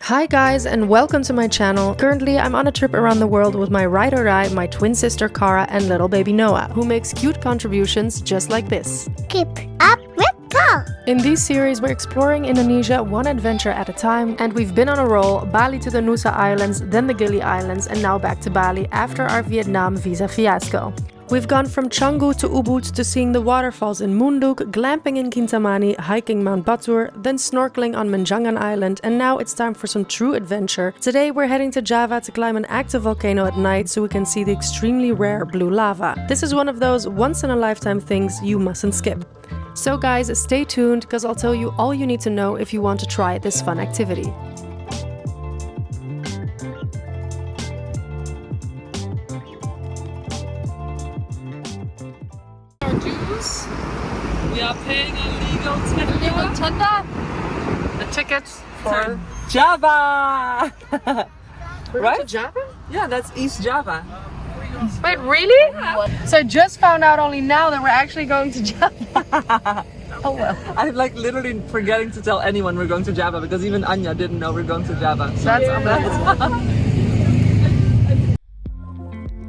Hi guys and welcome to my channel. Currently I'm on a trip around the world with my ride or die, my twin sister Kara and little baby Noah, who makes cute contributions just like this. Keep up with Go! In this series we're exploring Indonesia one adventure at a time, and we've been on a roll: Bali to the Nusa Islands, then the Gili Islands, and now back to Bali after our Vietnam visa fiasco. We've gone from Canggu to Ubud to seeing the waterfalls in Munduk, glamping in Kintamani, hiking Mount Batur, then snorkeling on Menjangan Island, and now it's time for some true adventure. Today we're heading to Java to climb an active volcano at night so we can see the extremely rare blue lava. This is one of those once-in-a-lifetime things you mustn't skip. So guys, stay tuned because I'll tell you all you need to know if you want to try this fun activity. We are paying a legal tender. The tickets for Java! Right? to Java? Yeah, that's East Java. Wait, really? Yeah. So I just found out only now that we're actually going to Java. Oh well. I'm like literally forgetting to tell anyone we're going to Java because even Anya didn't know we're going to Java. So That's unbelievable.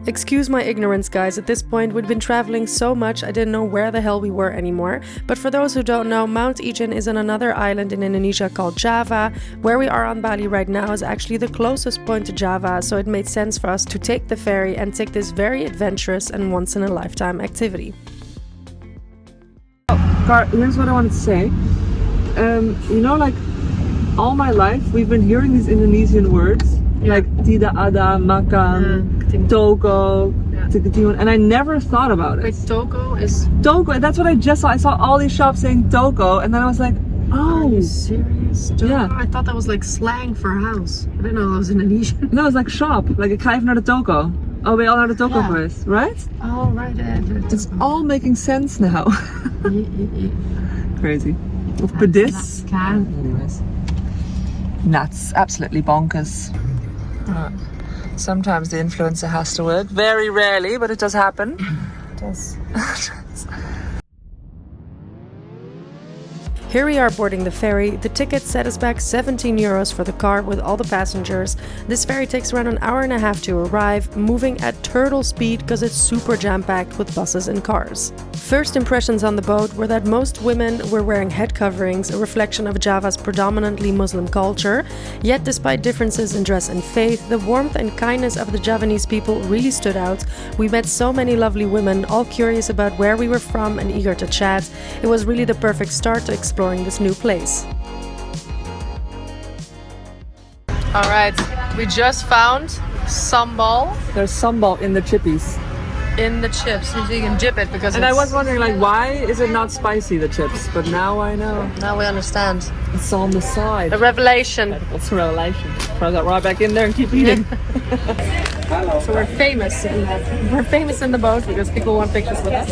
Excuse my ignorance guys, at this point we'd been traveling so much I didn't know where the hell we were anymore. But for those who don't know, Mount Ijen is on another island in Indonesia called Java. Where we are on Bali right now is actually the closest point to Java, so it made sense for us to take the ferry and take this very adventurous and once-in-a-lifetime activity. Car, here's what I wanted to say. You know, like all my life we've been hearing these Indonesian words like tidak ada makan, toko, tiketiwan, and I never thought about it. Wait, toko is... Toko, that's what I just saw. I saw all these shops saying toko, and then I was like, oh. Are you serious? Toko? Yeah. I thought that was like slang for a house. I didn't know that was Indonesian. No, it's like shop. Like ik ga even naar de toko. Oh, ben je al naar de toko geweest, right? Oh, right. It's all making sense now. Crazy. Of pedis. Anyways. Nuts. Absolutely bonkers. Sometimes the influencer has to work. Very rarely, but it does happen. It does. Here we are boarding the ferry. The ticket set us back 17 euros for the car with all the passengers. This ferry takes around an hour and a half to arrive, moving at turtle speed because it's super jam-packed with buses and cars. First impressions on the boat were that most women were wearing head coverings, a reflection of Java's predominantly Muslim culture. Yet despite differences in dress and faith, the warmth and kindness of the Javanese people really stood out. We met so many lovely women, all curious about where we were from and eager to chat. It was really the perfect start to exploring this new place. Alright, we just found sambal There's sambal in the chippies. in the chips, so you can dip it because And I was wondering, like, why is it not spicy, the chips? But now I know. now we understand. It's on the side. A revelation. What's a revelation? Throw that right back in there and keep eating. So we're famous in the boat because people want pictures with us.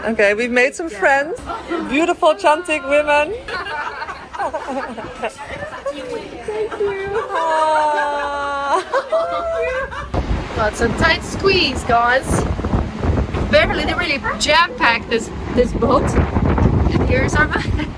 Okay, we've made some friends. Beautiful, chantic women. Thank you. Well, it's a tight squeeze, guys. They really jam-packed this boat. And here's our van.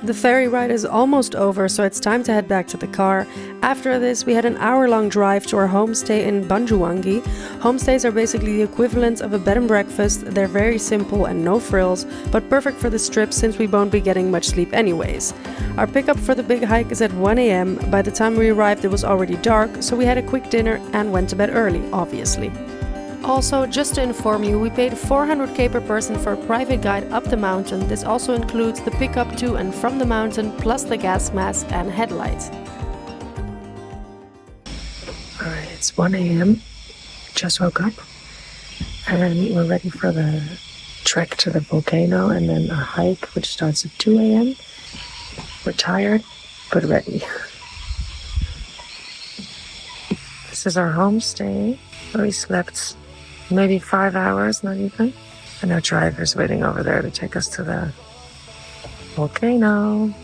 The ferry ride is almost over, so it's time to head back to the car. After this, we had an hour-long drive to our homestay in Banjuwangi. Homestays are basically the equivalent of a bed and breakfast. They're very simple and no frills, but perfect for this trip since we won't be getting much sleep anyways. Our pickup for the big hike is at 1 AM. By the time we arrived, it was already dark, so we had a quick dinner and went to bed early, obviously. Also, just to inform you, we paid 400k per person for a private guide up the mountain. This also includes the pickup to and from the mountain, plus the gas mask and headlights. Alright, it's 1 AM. Just woke up. And we're ready for the trek to the volcano and then a hike, which starts at 2 AM. We're tired, but ready. This is our homestay, where we slept maybe 5 hours, not even. And our driver's waiting over there to take us to the volcano.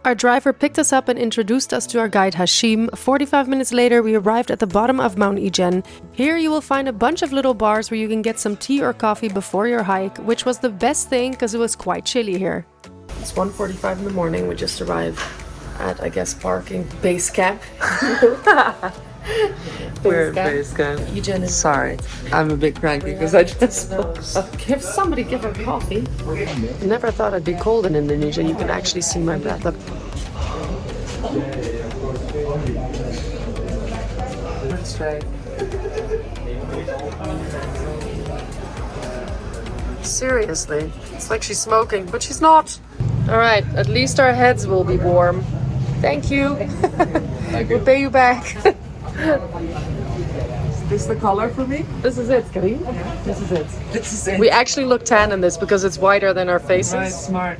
Our driver picked us up and introduced us to our guide Hashim. 45 minutes later, we arrived at the bottom of Mount Ijen. Here you will find a bunch of little bars where you can get some tea or coffee before your hike, which was the best thing because it was quite chilly here. It's 1:45 in the morning. We just arrived at, I guess, parking base camp. We're at base camp. Ijen is... Sorry, I'm a bit cranky because I just... Give somebody give her coffee. Never thought it'd be cold in Indonesia. You can actually see my breath. Look. Straight. Seriously, it's like she's smoking, but she's not. All right, at least our heads will be warm. Thank you. We'll pay you back. Is this the color for me? This is it, Karim. This is it. This is it. We actually look tan in this because it's whiter than our faces. Right, smart.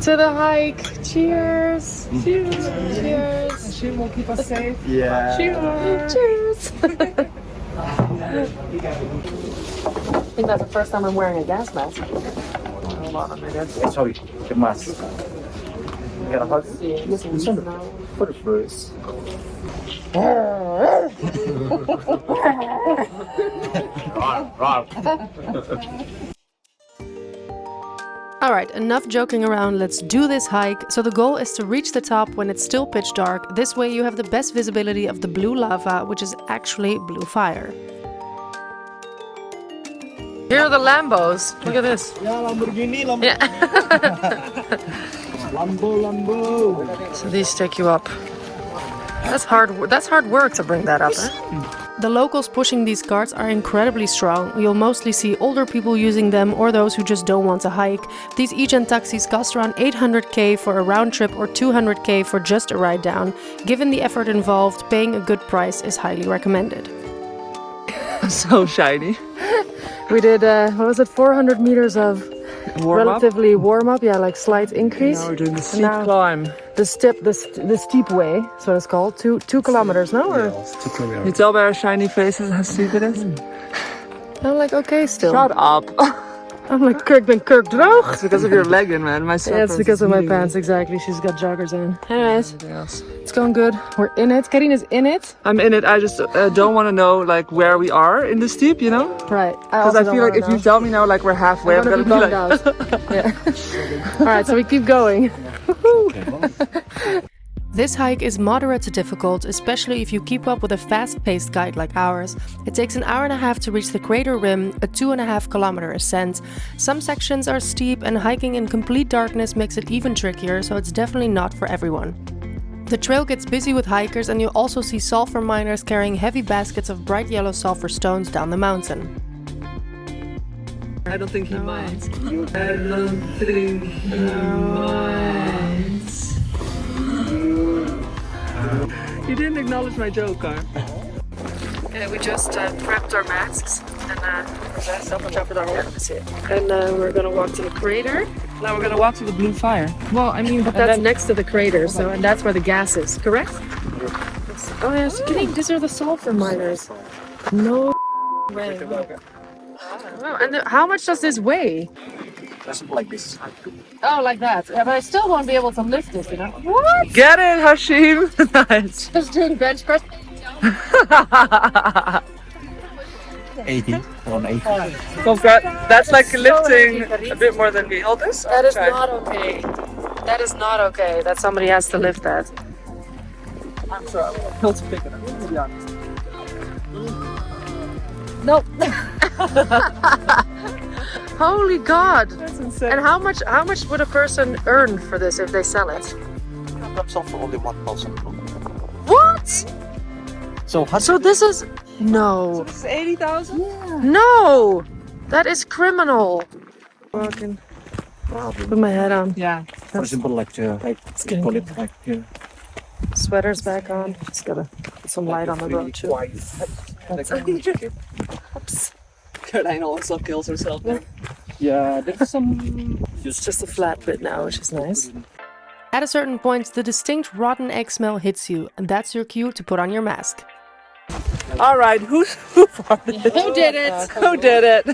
To the hike. Cheers. Cheers. Cheers. Hashim will keep us safe. Yeah. Cheers. Cheers. I think that's the first time I'm wearing a gas mask. Hold on a minute. Sorry, the mask. You got a hug? Yes, For the first. Alright, enough joking around, let's do this hike. So the goal is to reach the top when it's still pitch dark. This way you have the best visibility of the blue lava, which is actually blue fire. Here are the Lambos. Look at this. Yeah, Lamborghini. Yeah. Lambo. So these take you up. That's hard work to bring that up, eh? The locals pushing these carts are incredibly strong. You'll mostly see older people using them or those who just don't want to hike. These Ijen taxis cost around 800k for a round trip or 200k for just a ride down. Given the effort involved, paying a good price is highly recommended. So shiny. We did, 400 meters of relatively warm-up, yeah, like slight increase. Now we're doing the steep climb. The steep way, so it's called, 2 kilometers, no? Or? You tell by our shiny faces how steep it is? I'm like, okay, still. Shut up. I'm like, Kirk ben Kirk droog. It's because of your legging, man. My Yeah, it's because of my pants, exactly. She's got joggers on. Anyways, it's going good. We're in it. Karin is in it. I'm in it. I just don't want to know like where we are in the steep, you know? Right. Because I feel like if you tell me now like we're halfway, I'm gonna be like... out. Yeah. Alright, so we keep going. This hike is moderate to difficult, especially if you keep up with a fast-paced guide like ours. It takes an hour and a half to reach the crater rim, a 2.5 kilometer ascent. Some sections are steep and hiking in complete darkness makes it even trickier, so it's definitely not for everyone. The trail gets busy with hikers and you also see sulfur miners carrying heavy baskets of bright yellow sulfur stones down the mountain. I don't think he minds. I don't think he minds. You didn't acknowledge my joke, Car. Okay, we just prepped our masks and we're gonna walk to the crater. Now we're gonna walk to the blue fire. Well, I mean, but that's next to the crater, so and that's where the gas is, correct? Oh yes, these are the sulfur miners. No way. Oh, and how much does this weigh? Like this. Oh, like that. Yeah, but I still won't be able to lift it, you know? What? Get it, Hashim! Nice. Just doing bench press. 80. 180. That's like lifting a bit more than me. Hold this. That is not okay. That is not okay. That somebody has to lift that. I'm sure I will. Let's pick it up, to be honest. Nope. Holy God! That's insane. And how much would a person earn for this if they sell it? That's all for only 1,000. What? So this is no. This is 80,000? Yeah. No! That is criminal. Fucking. Put my head on. Yeah. for example, like call it like Sweater's back on. Just gotta put some light on the road too. Oops. Caroline also kills herself. yeah, there's some. It's just a flat bit now, which is nice. At a certain point, the distinct rotten egg smell hits you, and that's your cue to put on your mask. All right, who farted? Who did it? Who did it?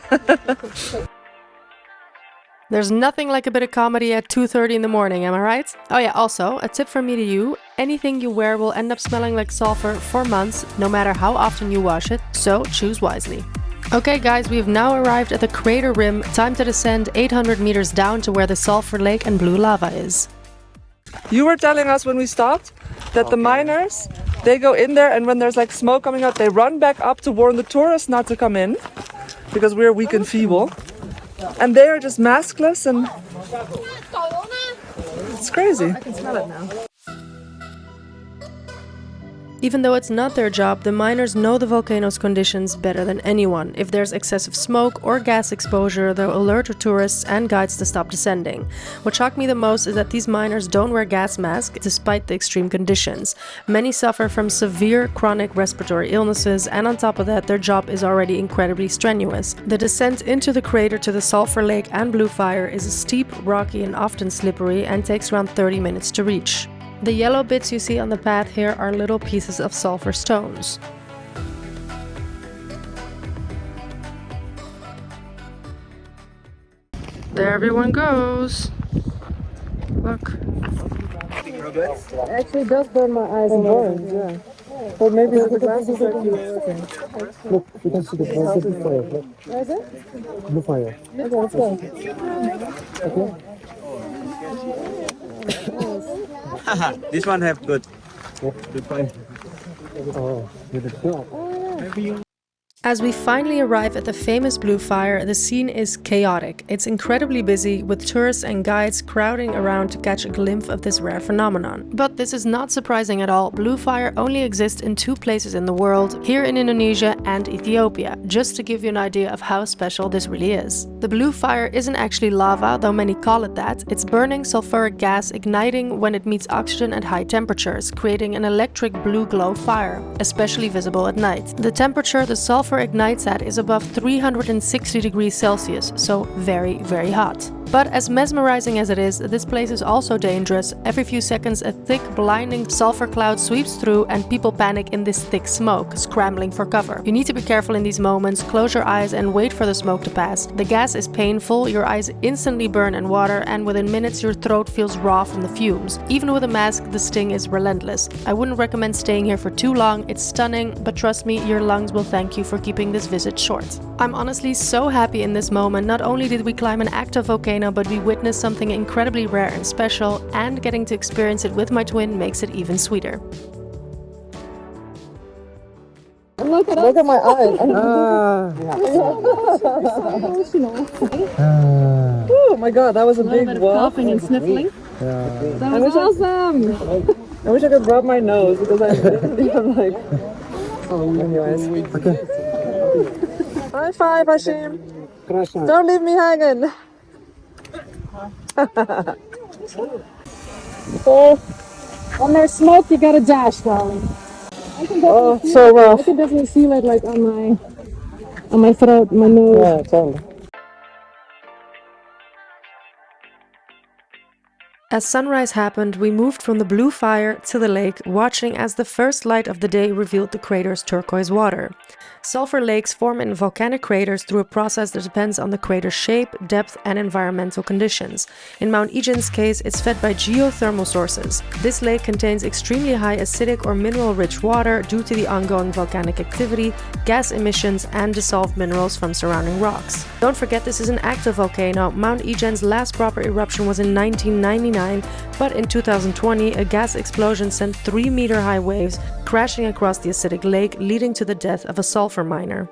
There's nothing like a bit of comedy at 2:30 in the morning, am I right? Oh yeah, also, a tip from me to you, anything you wear will end up smelling like sulfur for months, no matter how often you wash it, so choose wisely. Okay guys, we've now arrived at the crater rim, time to descend 800 meters down to where the Sulfur Lake and blue lava is. You were telling us when we stopped that the miners, they go in there and when there's like smoke coming out, they run back up to warn the tourists not to come in because we're weak and feeble. And they are just maskless and it's crazy. I can smell it now. Even though it's not their job, the miners know the volcano's conditions better than anyone. If there's excessive smoke or gas exposure, they'll alert tourists and guides to stop descending. What shocked me the most is that these miners don't wear gas masks despite the extreme conditions. Many suffer from severe chronic respiratory illnesses, and on top of that, their job is already incredibly strenuous. The descent into the crater to the Sulfur Lake and Blue Fire is a steep, rocky, and often slippery, and takes around 30 minutes to reach. The yellow bits you see on the path here are little pieces of sulfur stones. There everyone goes. Look. It actually does burn my eyes and orange, yeah. But maybe the glasses are too working. Look, you can see the blue fire. Look. Where is it? Blue fire. Okay, let's go. Okay. This one have good. Blue fire. Oh, with the clock. Maybe. As we finally arrive at the famous Blue Fire, the scene is chaotic. It's incredibly busy, with tourists and guides crowding around to catch a glimpse of this rare phenomenon. But this is not surprising at all. Blue Fire only exists in 2 places in the world, here in Indonesia and Ethiopia, just to give you an idea of how special this really is. The Blue Fire isn't actually lava, though many call it that. It's burning sulfuric gas igniting when it meets oxygen at high temperatures, creating an electric blue glow fire, especially visible at night. The temperature the sulfur ignites at is above 360 degrees Celsius, so very, very hot. But as mesmerizing as it is, this place is also dangerous. Every few seconds a thick, blinding sulfur cloud sweeps through and people panic in this thick smoke, scrambling for cover. You need to be careful in these moments, close your eyes and wait for the smoke to pass. The gas is painful, your eyes instantly burn and water, and within minutes your throat feels raw from the fumes. Even with a mask, the sting is relentless. I wouldn't recommend staying here for too long. It's stunning, but trust me, your lungs will thank you for keeping this visit short. I'm honestly so happy in this moment. Not only did we climb an active volcano, but we witnessed something incredibly rare and special, and getting to experience it with my twin makes it even sweeter. Look at my eyes. Oh my god, that was a big wall. Coughing and sniffling. That was awesome. I wish I could rub my nose because I literally am like. Anyways. Okay. High five, Hashim. Don't leave me hanging. So, when there's smoke, you gotta dash, darling. I can definitely so rough. I can definitely feel it like on my throat, my nose. Yeah, totally. As sunrise happened, we moved from the Blue Fire to the lake, watching as the first light of the day revealed the crater's turquoise water. Sulfur lakes form in volcanic craters through a process that depends on the crater's shape, depth, and environmental conditions. In Mount Ijen's case, it's fed by geothermal sources. This lake contains extremely high acidic or mineral-rich water due to the ongoing volcanic activity, gas emissions, and dissolved minerals from surrounding rocks. Don't forget, this is an active volcano. Mount Ijen's last proper eruption was in 1999, but in 2020, a gas explosion sent 3-meter-high waves crashing across the acidic lake, leading to the death of a sulfur miner.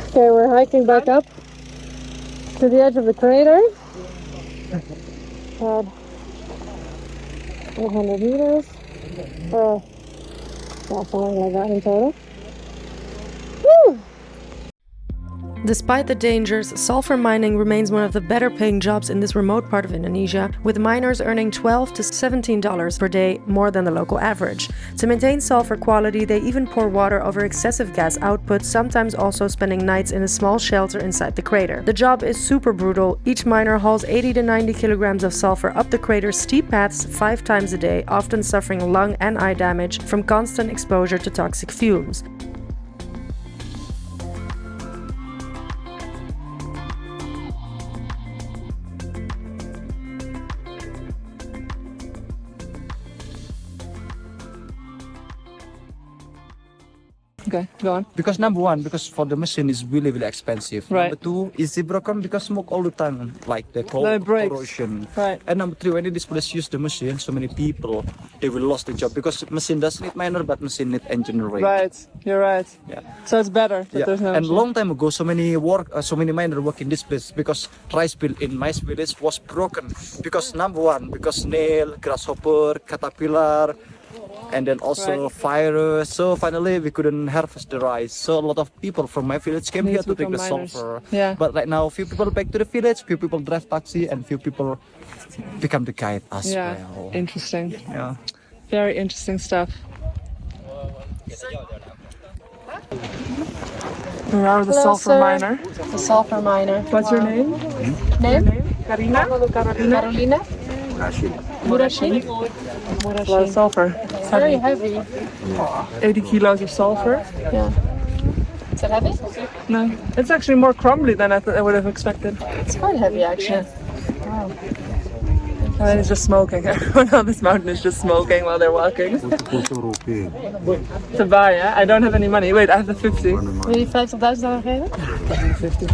Okay, we're hiking back up to the edge of the crater. About 800 meters, or something like that in total. Woo! Despite the dangers, sulfur mining remains one of the better paying jobs in this remote part of Indonesia, with miners earning $12 to $17 per day, more than the local average. To maintain sulfur quality, they even pour water over excessive gas output, sometimes also spending nights in a small shelter inside the crater. The job is super brutal. Each miner hauls 80 to 90 kilograms of sulfur up the crater's steep paths 5 times a day, often suffering lung and eye damage from constant exposure to toxic fumes. Okay, go on. Because number one, because for the machine is really expensive. Right. Number two, easy broken because smoke all the time, like the It breaks. corrosion. Right. And number three, when this place use the machine, so many people they will lost the job because machine doesn't need miner, but machine need engineering. Right, you're right. Yeah. So it's better that there's no And machine. long time ago, so many miner work in this place because rice mill in my village was broken because number one, because snail, grasshopper, caterpillar, and then also fire. So finally we couldn't harvest the rice. So a lot of people from my village came here to take the miners. sulfur. Yeah. But right now, few people back to the village, few people drive taxi, and few people become the guide as Yeah, well. interesting. Yeah. Very interesting stuff. We are the sulfur miner. The sulfur miner. What's your name? Name? Karina? Carolina? Murashid? A lot of sulfur. It's very heavy. 80 kilos of sulfur. Yeah. Is it heavy? No, it's actually more crumbly than I would have expected. It's quite heavy actually. Wow. And then it's just smoking. Everyone on this mountain is just smoking while they're walking. To buy, yeah? I don't have any money. Wait, I have the 50. Wil je $50.000 geven? 50.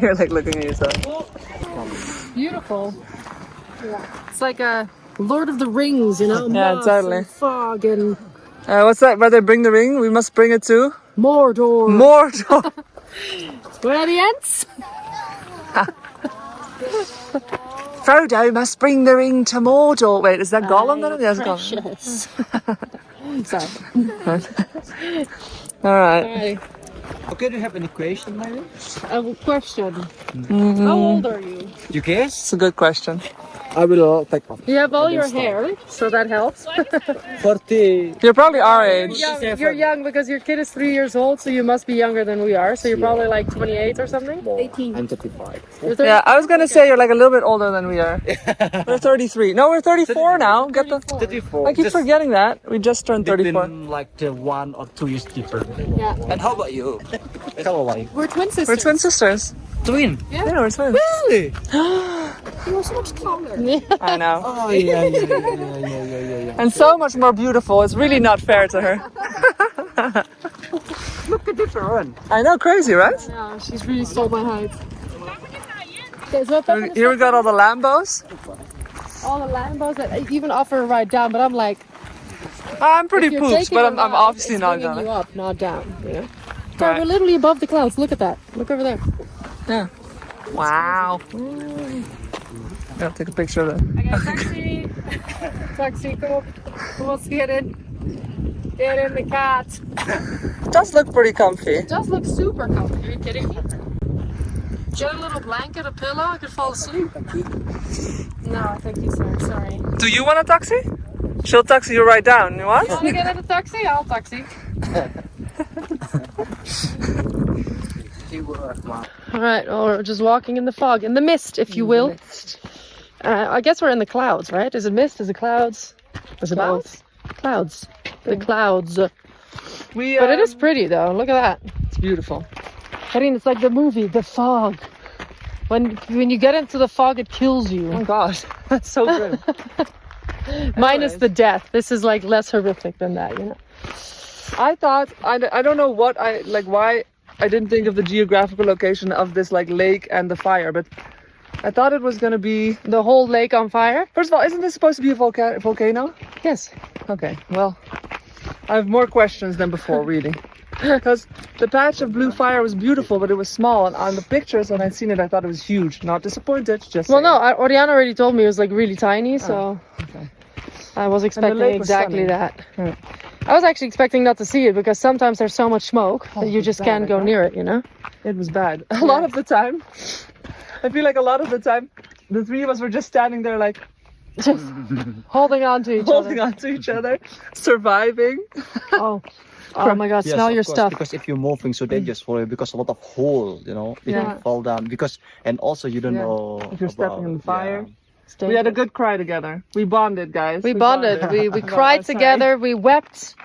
You're like looking at yourself. Beautiful. It's like a Lord of the Rings, you know? Yeah, Moss totally. and fog and What's that? Where they bring the ring? We must bring it to Mordor. Mordor. Where are the ants? Frodo must bring the ring to Mordor. Wait, is that Gollum then? Yes, Gollum. Precious. Sorry. All right. Alright. Okay, do you have any question, maybe? I have a question. How old are you? You guess? It's a good question. I will take off. You have all your hair, so that helps. 40. You're probably our age. You're young because your kid is 3 years old, so you must be younger than we are. So you're probably like 28 or something? 18. I'm 35. You're 30? Yeah, I was gonna say you're like a little bit older than we are. We're 33. No, we're 34 now. Get the. 34. I keep forgetting that. We just turned 34. Between like the 1 or 2 years different. Yeah. And how about you? Kawah. We're twin sisters. We're twin sisters. Twin. Yeah, we're twins. Really? You're so much taller. I know. Oh yeah. And so much more beautiful. It's really not fair to her. Look at different. I know, crazy, right? Yeah, she's really stole my height. Okay, so Here we got all the Lambos. all the Lambos that even offer a ride down, but I'm like, I'm pretty if you're poops, taking but a I'm ride, obviously it's not bringing gonna. you up, not down. You know? Right. We're literally above the clouds. Look at that. Look over there. Yeah. Wow. I'll take a picture of that. I got a taxi. Taxi, come on. Let's get in. Get in the cat. It does look pretty comfy. It does look super comfy. Are you kidding me? Get a little blanket, a pillow. I could fall asleep. No, thank you, sir. Sorry. Do you want a taxi? She'll taxi you right down. You want? You want to get in a taxi? I'll taxi. All right, or just walking in the fog, in the mist, if you will. I guess we're in the clouds, right? Is it mist? Is it clouds? Is it both? Clouds. The clouds. But it is pretty, though. Look at that. It's beautiful. I mean, it's like the movie, The Fog. When you get into the fog, it kills you. Oh gosh, that's so good. Minus the death. This is like less horrific than that, you know. I thought I don't know what why I didn't think of the geographical location of this like lake and the fire, but I thought it was gonna be The whole lake on fire? First of all, isn't this supposed to be a volcano? Yes. Okay, well, I have more questions than before, really. Because the patch of blue fire was beautiful, but it was small, and on the pictures when I'd seen it, I thought it was huge. Not disappointed, just Well, saying. no, Oriana already told me it was like really tiny, so Okay. I was expecting lake was exactly stunning. that. Yeah. I was actually expecting not to see it because sometimes there's so much smoke that you just can't go near it, you know? It was bad. A lot of the time. I feel like a lot of the time, the three of us were just standing there like, Just holding on to each holding other. on to each other, surviving. Oh my God, Yes, smell of your course, stuff. because if you're moving, so dangerous for you because a lot of hole, you know, you Yeah. can fall down because, and also you don't know If you're stepping in the fire. yeah. We had a good cry together. We bonded, guys. We bonded. We About cried outside. together. We wept.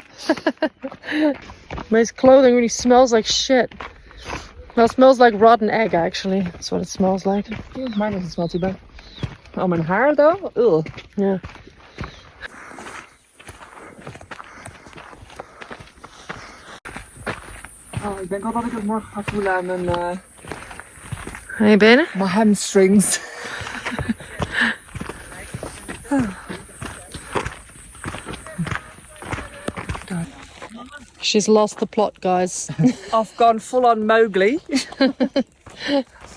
My clothing really smells like shit. Well, it smells like rotten egg, actually. That's what it smells like. Mine doesn't smell too bad. Oh, mijn haar though? Ugh. Yeah. Oh, ik denk wel dat ik het morgen ga voelen aan mijn Hey, benen? hamstrings. She's lost the plot, guys. I've gone full on Mowgli.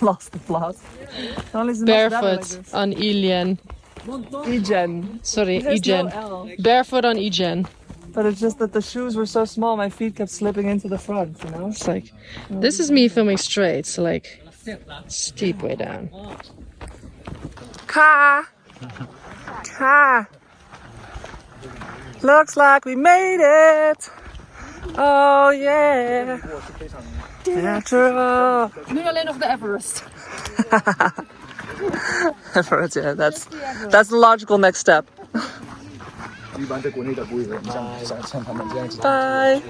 Lost the plot. Barefoot on Ijen. Ijen. Sorry, There's Ijen. no L. Barefoot on Ijen. But it's just that the shoes were so small, my feet kept slipping into the front, you know? It's like, this is me filming straight, so like, steep way down. Ka! Ka! Looks like we made it! Oh yeah! Natural! Nu alleen nog de Everest. Everett, yeah, that's the logical next step. Bye!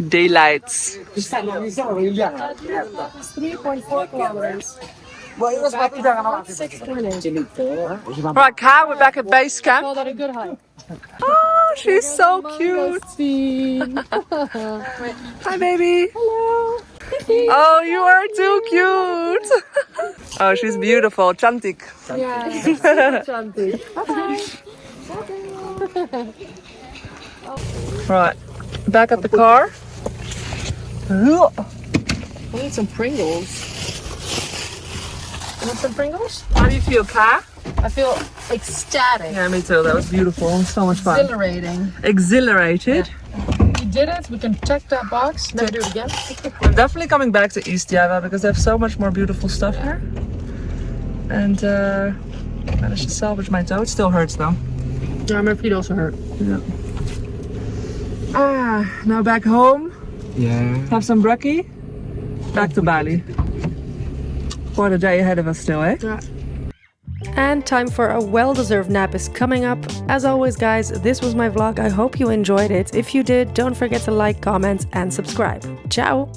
Daylights. 3.4 kilometers. 6.8. Right, Ka, we're back at base camp. Call that a good hike. Oh, she's so cute! Hi, baby! Hello. Oh, you are too cute! Oh, she's beautiful. Chantik. Yeah. Chanty. Right, back at the car. I need some Pringles. You want some Pringles? How do you feel, Ka? I feel ecstatic. Yeah, me too. That was beautiful. So much fun. Exhilarating. Exhilarated. We did it. We can check that box. Never do it again. We're definitely coming back to East Java because they have so much more beautiful stuff here. And managed to salvage my toe. It still hurts though. Yeah, my feet also hurt. Yeah. Now back home. Yeah. Have some brekkie. Back to Bali. Quite a day ahead of us still, eh? Yeah. And time for a well-deserved nap is coming up. As always, guys, this was my vlog. I hope you enjoyed it. If you did, don't forget to like, comment, and subscribe. Ciao!